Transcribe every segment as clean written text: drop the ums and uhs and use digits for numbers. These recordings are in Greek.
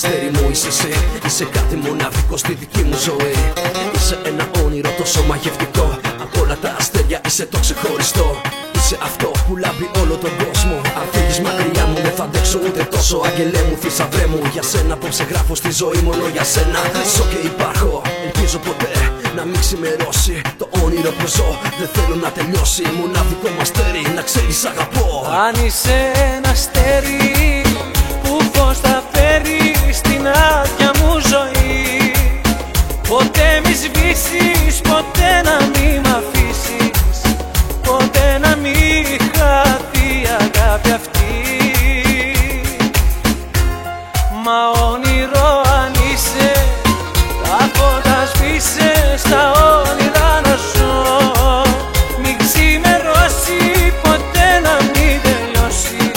Αστέρι μου είσαι εσύ, είσαι κάτι μοναδικό στη δική μου ζωή. Είσαι ένα όνειρο τόσο μαγευτικό, απ' όλα τα αστέρια είσαι το ξεχωριστό. Είσαι αυτό που λάμπει όλο τον κόσμο. Αν φύγεις μακριά μου δεν θα αντέξω ούτε τόσο. Αγγελέ μου, θησαυρέ μου, για σένα απόψε γράφω στη ζωή μόνο για σένα. Ζω και υπάρχω, ελπίζω ποτέ να μην ξημερώσει το όνειρο που ζω. Δεν θέλω να τελειώσει, μοναδικό μου αστέρι, να ξέρεις αγαπώ. Αν είσαι ένα αστέρι που φως θα φέρει στην άδεια μου ζωή, ποτέ μη σβήσεις, ποτέ να μη μ' αφήσεις, ποτέ να μη χαθεί η αγάπη αυτή. Μα όνειρο αν είσαι, τα φώτα σβήσε, στα όνειρα να ζω. Μην ξημερώσει, ποτέ να μην τελειώσει,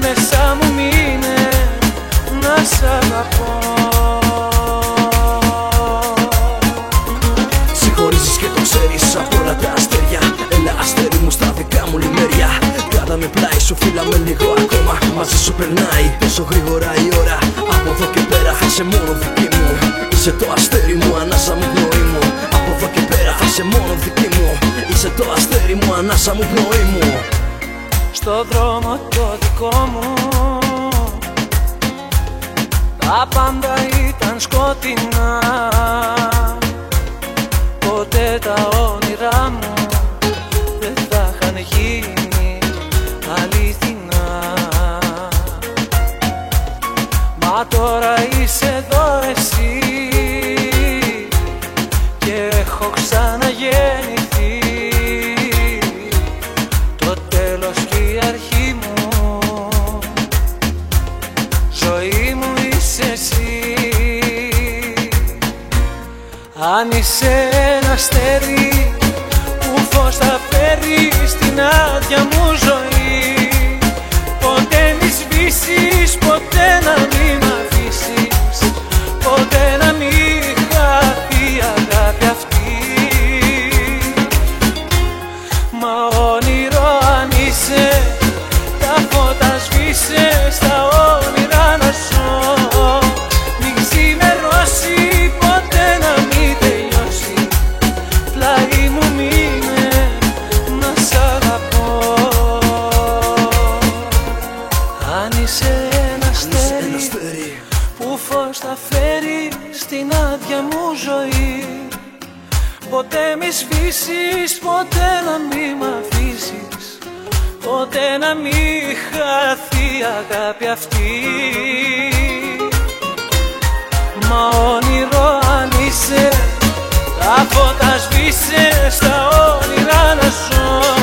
μέσα μου μείνε να σ' αγαπώ. Συγχωρίζεις και το ξέρεις απ' όλα τα αστέρια. Έλα αστέρι μου στα δικά μου λιμέρια. Κάτα με πλάι σου, φύλλα με λίγο ακόμα. Μαζί σου περνάει τόσο γρήγορα η ώρα. Από εδώ και πέρα θα είσαι μόνο δική μου. Είσαι το αστέρι μου, ανάσα μου, πνοή μου. Από εδώ και πέρα θα είσαι μόνο δική μου. Είσαι το αστέρι μου, ανάσα μου, πνοή μου. Στο δρόμο το δικό μου τα πάντα ήταν σκοτεινά. Ποτέ τα όνειρά μου δεν θα είχαν γίνει αληθινά. Μα τώρα είσαι εδώ εσύ και έχω ξαναγεννηθεί. Το τέλος και η αρχή μου, ζωή μου είσαι εσύ. Αν είσαι ένα αστέρι που φως θα φέρει στην άδεια μου ζωή, ποτέ μη σβήσεις, ποτέ να μη μ' αφήσεις, ποτέ να μη χαθεί η αγάπη αυτή. Μα όνειρο αν είσαι, τα φώτα σβήσε, στα όνειρα να ζω. Μην ξημερώσει, ποτέ να μην τελειώσει, πλάι μου μείνε να σ' αγαπώ. Αν είσαι ένα αστέρι που φως θα φέρει στην άδεια μου ζωή, ποτέ μη σβήσεις, ποτέ να μη μ' αφήσεις, ποτέ να μη χαθεί η αγάπη αυτή. Μα όνειρο αν είσαι, τα φώτα σβήσε, στα όνειρα να ζω.